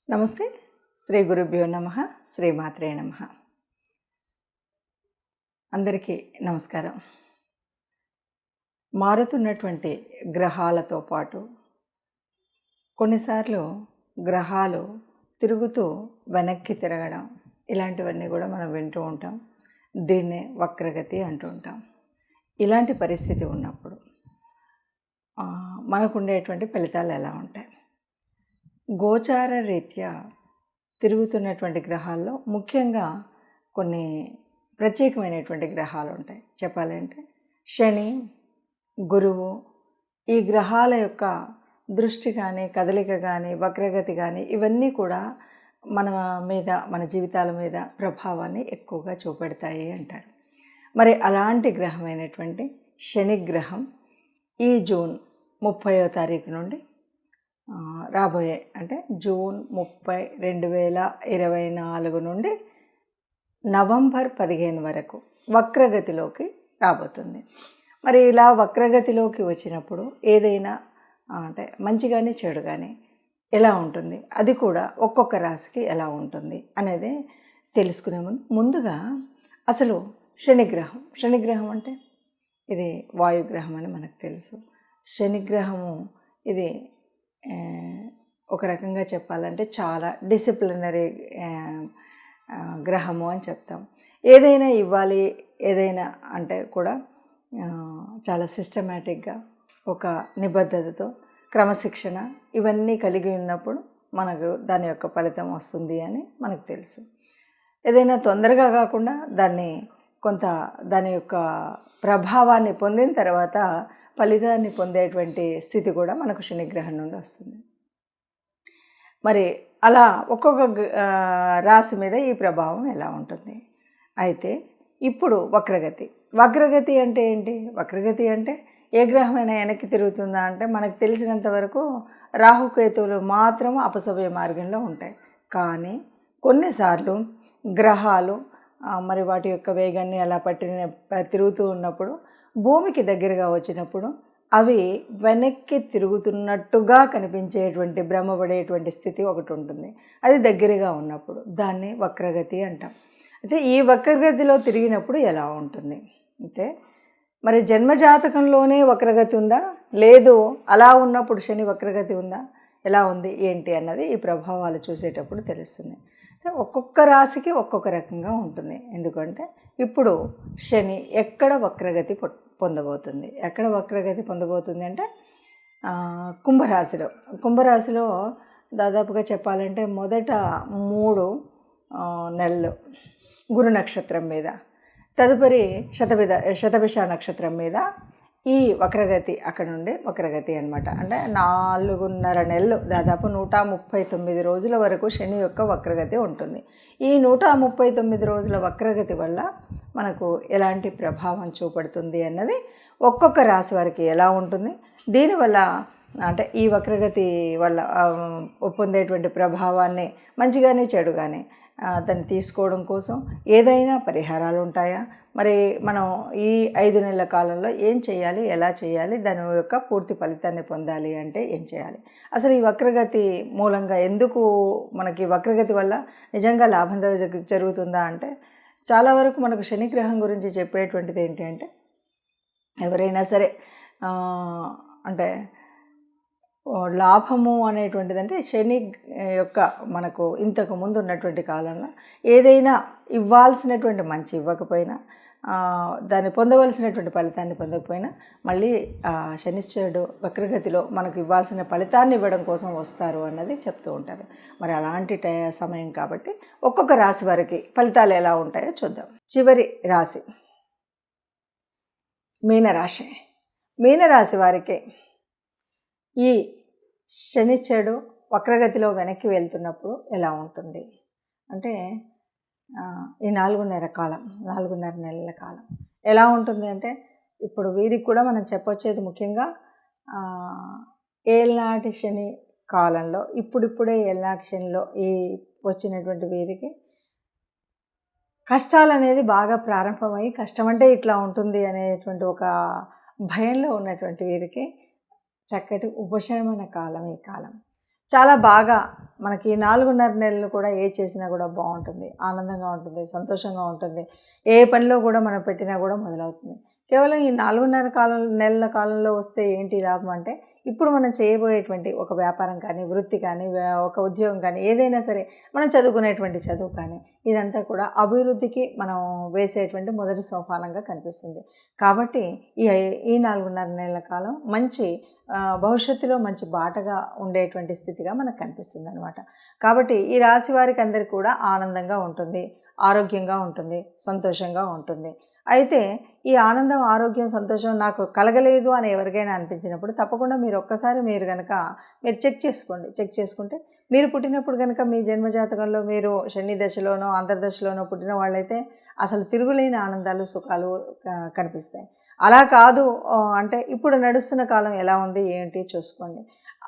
నమస్తే. శ్రీ గురుభ్యో నమః. శ్రీమాత్రే నమః. అందరికీ నమస్కారం. మారుతున్నటువంటి గ్రహాలతో పాటు కొన్నిసార్లు గ్రహాలు తిరుగుతూ వెనక్కి తిరగడం ఇలాంటివన్నీ కూడా మనం వింటూ ఉంటాం. దీన్నే వక్రగతి అంటూ ఉంటాం. ఇలాంటి పరిస్థితి ఉన్నప్పుడు మనకు ఉండేటువంటి ఫలితాలు ఎలా ఉంటాయి? గోచార రీత్యా తిరుగుతున్నటువంటి గ్రహాల్లో ముఖ్యంగా కొన్ని ప్రత్యేకమైనటువంటి గ్రహాలు ఉంటాయి. చెప్పాలంటే శని, గురువు, ఈ గ్రహాల యొక్క దృష్టి కానీ, కదలిక కానీ, వక్రగతి కానీ ఇవన్నీ కూడా మన మీద, మన జీవితాల మీద ప్రభావాన్ని ఎక్కువగా చూపెడతాయి అంటారు. మరి అలాంటి గ్రహమైనటువంటి శని గ్రహం ఈ జూన్ 30వ తారీఖు నుండి రాబోయే అంటే జూన్ 30, 2024 నుండి నవంబర్ 15 వరకు వక్రగతిలోకి రాబోతుంది. మరి ఇలా వక్రగతిలోకి వచ్చినప్పుడు ఏదైనా అంటే మంచి కానీ చెడు కానీ ఎలా ఉంటుంది, అది కూడా ఒక్కొక్క రాశికి ఎలా ఉంటుంది అనేది తెలుసుకునే ముందుగా అసలు శనిగ్రహం అంటే ఇది వాయుగ్రహం అని మనకు తెలుసు. శనిగ్రహము ఇది ఒక రకంగా చెప్పాలంటే చాలా డిసిప్లినరీ గ్రహము అని చెప్తాం. ఏదైనా ఇవ్వాలి, ఏదైనా అంటే కూడా చాలా సిస్టమేటిక్గా ఒక నిబద్ధతతో క్రమశిక్షణ ఇవన్నీ కలిగి ఉన్నప్పుడు మనకు దాని యొక్క ఫలితం వస్తుంది అని మనకు తెలుసు. ఏదైనా తొందరగా కాకుండా దాని యొక్క ప్రభావాన్ని పొందిన తర్వాత ఫలితాన్ని పొందేటువంటి స్థితి కూడా మనకు శనిగ్రహం నుండి వస్తుంది. మరి అలా ఒక్కొక్క రాశి మీద ఈ ప్రభావం ఎలా ఉంటుంది? అయితే ఇప్పుడు వక్రగతి అంటే ఏంటి? వక్రగతి అంటే ఏ గ్రహమైనా వెనక్కి తిరుగుతుందా అంటే మనకు తెలిసినంత వరకు రాహుకేతువులు మాత్రం అపసవ్య మార్గంలో ఉంటాయి. కానీ కొన్నిసార్లు గ్రహాలు మరి వాటి యొక్క వేగాన్ని అలా తిరుగుతూ ఉన్నప్పుడు భూమికి దగ్గరగా వచ్చినప్పుడు అవి వెనక్కి తిరుగుతున్నట్టుగా కనిపించేటువంటి భ్రమపడేటువంటి స్థితి ఒకటి ఉంటుంది. అది దగ్గరగా ఉన్నప్పుడు దాన్ని వక్రగతి అంటాం. అయితే ఈ వక్రగతిలో తిరిగినప్పుడు ఎలా ఉంటుంది? అయితే మరి జన్మజాతకంలోనే వక్రగతి ఉందా, లేదు అలా ఉన్నప్పుడు శని వక్రగతి ఉందా, ఎలా ఉంది ఏంటి అన్నది ఈ ప్రభావాలు చూసేటప్పుడు తెలుస్తుంది. ఒక్కొక్క రాశికి ఒక్కొక్క రకంగా ఉంటుంది. ఎందుకంటే ఇప్పుడు శని ఎక్కడ వక్రగతి పొందబోతుంది అంటే కుంభరాశిలో దాదాపుగా చెప్పాలంటే మొదట 3 నెలలు గురు నక్షత్రం మీద, తదుపరి శతభిష నక్షత్రం మీద ఈ వక్రగతి అక్కడ నుండి వక్రగతి అనమాట. అంటే 4.5 నెలలు, దాదాపు 139 రోజుల వరకు శని యొక్క వక్రగతి ఉంటుంది. ఈ 139 రోజుల వక్రగతి వల్ల మనకు ఎలాంటి ప్రభావం చూపడుతుంది అన్నది ఒక్కొక్క రాశి వారికి ఎలా ఉంటుంది, దీనివల్ల అంటే ఈ వక్రగతి వల్ల పొందేటువంటి ప్రభావాన్ని మంచిగానే చెడుగానే దాన్ని తీసుకోవడం కోసం ఏదైనా పరిహారాలు ఉంటాయా? మరి మనం ఈ 5 నెలల కాలంలో ఏం చేయాలి, ఎలా చేయాలి, దాని యొక్క పూర్తి ఫలితాన్ని పొందాలి అంటే ఏం చేయాలి? అసలు ఈ వక్రగతి మూలంగా ఎందుకు మనకి వక్రగతి వల్ల నిజంగా లాభం జరుగుతుందా అంటే చాలా వరకు మనకు శనిగ్రహం గురించి చెప్పేటువంటిది ఏంటి అంటే ఎవరైనా సరే అంటే లాభము అనేటువంటిది అంటే శని యొక్క మనకు ఇంతకు ముందు ఉన్నటువంటి కాలంలో ఏదైనా ఇవ్వాల్సినటువంటి మంచి ఇవ్వకపోయినా, దాన్ని పొందవలసినటువంటి ఫలితాన్ని పొందకపోయినా మళ్ళీ శనిశ్చరుడు వక్రగతిలో మనకు ఇవ్వాల్సిన ఫలితాన్ని ఇవ్వడం కోసం వస్తారు అన్నది చెప్తూ ఉంటారు. మరి అలాంటి సమయం కాబట్టి ఒక్కొక్క రాశి వారికి ఫలితాలు ఎలా ఉంటాయో చూద్దాం. చివరి రాశి మీనరాశి వారికి ఈ శనిశ్చరుడు వక్రగతిలో వెనక్కి వెళ్తున్నప్పుడు ఎలా ఉంటుంది అంటే ఈ 4.5 నెలల కాలం ఎలా ఉంటుంది అంటే ఇప్పుడు వీరికి కూడా మనం చెప్పొచ్చేది ముఖ్యంగా ఏళ్ళనాటి శని కాలంలో ఇప్పుడిప్పుడే ఏళ్ళనాటి శనిలో ఈ వచ్చినటువంటి వీరికి కష్టాలు అనేది బాగా ప్రారంభమై కష్టం అంటే ఇట్లా ఉంటుంది అనేటువంటి ఒక భయంలో ఉన్నటువంటి వీరికి చక్కటి ఉపశమన కాలం ఈ కాలం. చాలా బాగా మనకి 4.5 నెలలు కూడా ఏ చేసినా కూడా బాగుంటుంది, ఆనందంగా ఉంటుంది, సంతోషంగా ఉంటుంది. ఏ పనిలో కూడా మనం పెట్టినా కూడా మొదలవుతుంది. కేవలం ఈ 4.5 నెలల కాలంలో వస్తే ఏంటి లాభం అంటే, ఇప్పుడు మనం చేయబోయేటువంటి ఒక వ్యాపారం కానీ, వృత్తి కానీ, ఒక ఉద్యోగం కానీ, ఏదైనా సరే మనం చదువుకునేటువంటి చదువు కానీ, ఇదంతా కూడా అభివృద్ధికి మనం వేసేటువంటి మొదటి సోపానంగా కనిపిస్తుంది. కాబట్టి ఈ 4.5 నెలల కాలం మంచి భవిష్యత్తులో మంచి బాటగా ఉండేటువంటి స్థితిగా మనకు కనిపిస్తుంది అనమాట. కాబట్టి ఈ రాశి వారికి అందరికీ కూడా ఆనందంగా ఉంటుంది, ఆరోగ్యంగా ఉంటుంది, సంతోషంగా ఉంటుంది. అయితే ఈ ఆనందం, ఆరోగ్యం, సంతోషం నాకు కలగలేదు అని ఎవరికైనా అనిపించినప్పుడు తప్పకుండా మీరు కనుక చెక్ చేసుకోండి. చెక్ చేసుకుంటే మీరు పుట్టినప్పుడు కనుక మీ జన్మజాతకంలో మీరు శని దశలోనో అంతర్దశలోనో పుట్టిన వాళ్ళైతే అసలు తిరుగులేని ఆనందాలు, సుఖాలు కనిపిస్తాయి. అలా కాదు అంటే ఇప్పుడు నడుస్తున్న కాలం ఎలా ఉంది ఏంటి చూసుకోండి.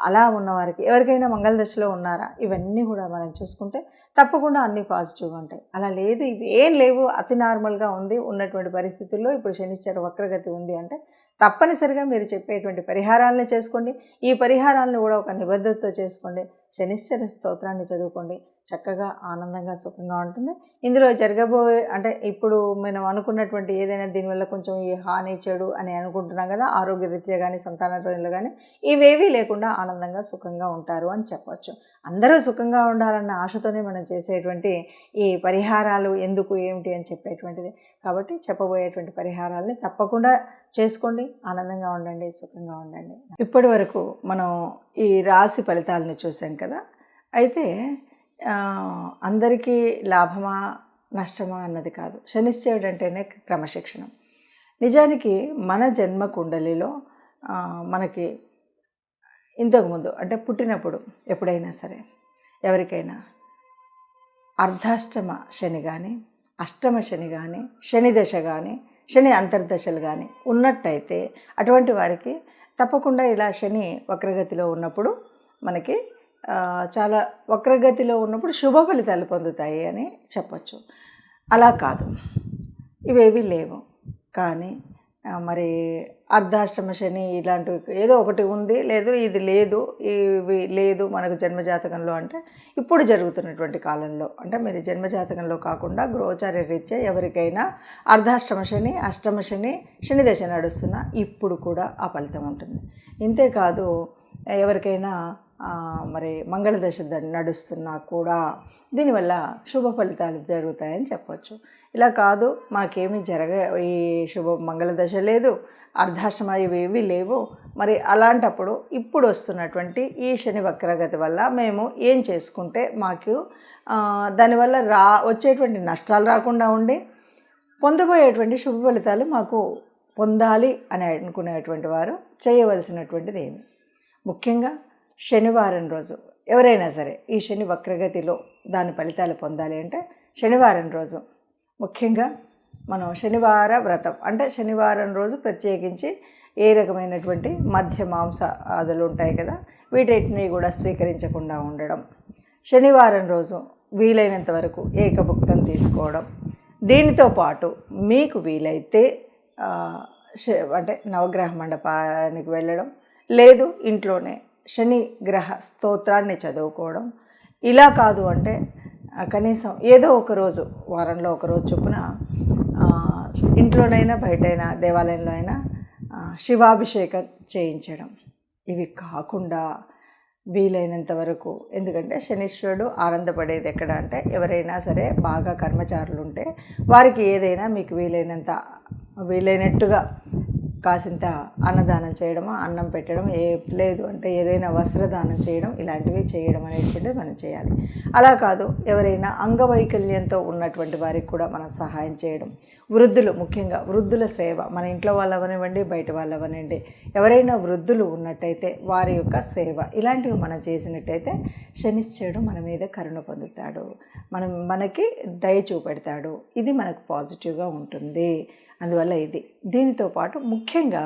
అలా ఉన్నవారికి ఎవరికైనా మంగళ దశలో ఉన్నారా, ఇవన్నీ కూడా మనం చూసుకుంటే తప్పకుండా అన్నీ పాజిటివ్గా ఉంటాయి. అలా లేదు, ఇవి ఏం లేవు, అతి నార్మల్గా ఉంది ఉన్నటువంటి పరిస్థితుల్లో ఇప్పుడు శనిశ్చర వక్రగతి ఉంది అంటే తప్పనిసరిగా మీరు చెప్పేటువంటి పరిహారాలను చేసుకోండి. ఈ పరిహారాలను కూడా ఒక నిబద్ధతతో చేసుకోండి. శనిశ్చర స్తోత్రాన్ని చదువుకోండి. చక్కగా ఆనందంగా సుఖంగా ఉంటుంది. ఇందులో జరగబోయే అంటే ఇప్పుడు మనం అనుకున్నటువంటి ఏదైనా దీనివల్ల కొంచెం ఈ హాని చెడు అని అనుకుంటున్నాం కదా, ఆరోగ్యరీత్యా కానీ సంతానరీత్యా కానీ ఇవేవీ లేకుండా ఆనందంగా సుఖంగా ఉంటారు అని చెప్పవచ్చు. అందరూ సుఖంగా ఉండాలన్న ఆశతోనే మనం చేసేటువంటి ఈ పరిహారాలు ఎందుకు ఏమిటి అని చెప్పేటువంటిది. కాబట్టి చెప్పబోయేటువంటి పరిహారాలని తప్పకుండా చేసుకోండి. ఆనందంగా ఉండండి, సుఖంగా ఉండండి. ఇప్పటి వరకు మనం ఈ రాశి ఫలితాలను చూసాం కదా. అయితే అందరికీ లాభమా నష్టమా అన్నది కాదు. శనిశ్చరుడు అంటేనే క్రమశిక్షణ. నిజానికి మన జన్మ కుండలిలో మనకి ఇంతకుముందు అంటే పుట్టినప్పుడు ఎప్పుడైనా సరే ఎవరికైనా అర్ధాష్టమ శని కానీ, అష్టమ శని కానీ, శని దశ కానీ, శని అంతర్దశలు కానీ ఉన్నట్టయితే అటువంటి వారికి తప్పకుండా ఇలా శని వక్రగతిలో ఉన్నప్పుడు మనకి చాలా వక్రగతిలో ఉన్నప్పుడు శుభ ఫలితాలు పొందుతాయి అని చెప్పచ్చు. అలా కాదు, ఇవేవి లేవు. కానీ మరి అర్ధాష్టమ శని ఇలాంటివి ఏదో ఒకటి ఉంది, లేదు ఇది లేదు, ఇవి లేదు మనకు జన్మజాతకంలో అంటే ఇప్పుడు జరుగుతున్నటువంటి కాలంలో అంటే మీరు జన్మజాతకంలో కాకుండా గోచార రీత్యా ఎవరికైనా అర్ధాష్టమ శని, అష్టమ శని, శని దశ నడుస్తున్నా ఇప్పుడు కూడా ఆ ఫలితం ఉంటుంది. ఇంతేకాదు ఎవరికైనా మరి మంగళ దశ నడుస్తున్నా కూడా దీనివల్ల శుభ ఫలితాలు జరుగుతాయని చెప్పవచ్చు. ఇలా కాదు మాకేమీ ఈ మంగళ దశ లేదు, అర్ధాష్టమ ఇవేవి లేవు, మరి అలాంటప్పుడు ఇప్పుడు వస్తున్నటువంటి ఈ శని వక్రగతి వల్ల మేము ఏం చేసుకుంటే మాకు దానివల్ల వచ్చేటువంటి నష్టాలు రాకుండా ఉండి పొందబోయేటువంటి శుభ ఫలితాలు మాకు పొందాలి అని అనుకునేటువంటి వారు చేయవలసినటువంటిది ఏమి? ముఖ్యంగా శనివారం రోజు ఎవరైనా సరే ఈ శని వక్రగతిలో దాని ఫలితాలు పొందాలి అంటే శనివారం రోజు ముఖ్యంగా మనం శనివార వ్రతం అంటే శనివారం రోజు ప్రత్యేకించి ఏ రకమైనటువంటి మధ్య మాంస ఆదులు ఉంటాయి కదా, వీటిని కూడా స్వీకరించకుండా ఉండడం, శనివారం రోజు వీలైనంత వరకు ఏకభుక్తం తీసుకోవడం, దీనితో పాటు మీకు వీలైతే అంటే నవగ్రహ మండపానికి వెళ్ళడం, లేదు ఇంట్లోనే శని గ్రహ స్తోత్రాన్ని చదువుకోవడం. ఇలా కాదు అంటే కనీసం ఏదో ఒక రోజు వారంలో ఒకరోజు చొప్పున ఇంట్లోనైనా బయటైనా దేవాలయంలో అయినా శివాభిషేకం చేయించడం. ఇవి కాకుండా వీలైనంత వరకు, ఎందుకంటే శనీశ్వరుడు ఆనందపడేది ఎక్కడ అంటే ఎవరైనా సరే బాగా కర్మచారులు ఉంటే వారికి ఏదైనా మీకు వీలైనట్టుగా కాసింత అన్నదానం చేయడమో, అన్నం పెట్టడం, లేదు అంటే ఏదైనా వస్త్రదానం చేయడం, ఇలాంటివి చేయడం అనేటువంటిది మనం చేయాలి. అలా కాదు ఎవరైనా అంగవైకల్యంతో ఉన్నటువంటి వారికి కూడా మనం సహాయం చేయడం, వృద్ధులు ముఖ్యంగా వృద్ధుల సేవ, మన ఇంట్లో వాళ్ళవనివ్వండి బయట వాళ్ళవనండి, ఎవరైనా వృద్ధులు ఉన్నట్టయితే వారి యొక్క సేవ ఇలాంటివి మనం చేసినట్టయితే శనిశ్చరుడు మన మీద కరుణ పొందుతాడు, మనకి దయ చూపెడతాడు. ఇది మనకు పాజిటివ్గా ఉంటుంది. అందువల్ల దీనితో పాటు ముఖ్యంగా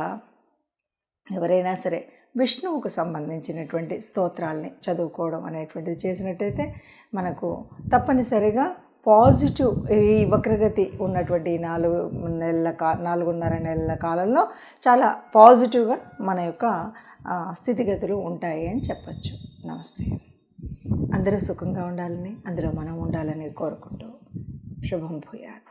ఎవరైనా సరే విష్ణువుకు సంబంధించినటువంటి స్తోత్రాల్ని చదువుకోవడం అనేటువంటిది చేసినట్టయితే మనకు తప్పనిసరిగా పాజిటివ్ ఈ వక్రగతి ఉన్నటువంటి 4.5 నెలల కాలంలో చాలా పాజిటివ్గా మన యొక్క స్థితిగతులు ఉంటాయి అని చెప్పచ్చు. నమస్తే. అందరూ సుఖంగా ఉండాలని, అందులో మనం ఉండాలని కోరుకుంటూ శుభం భూయాత్.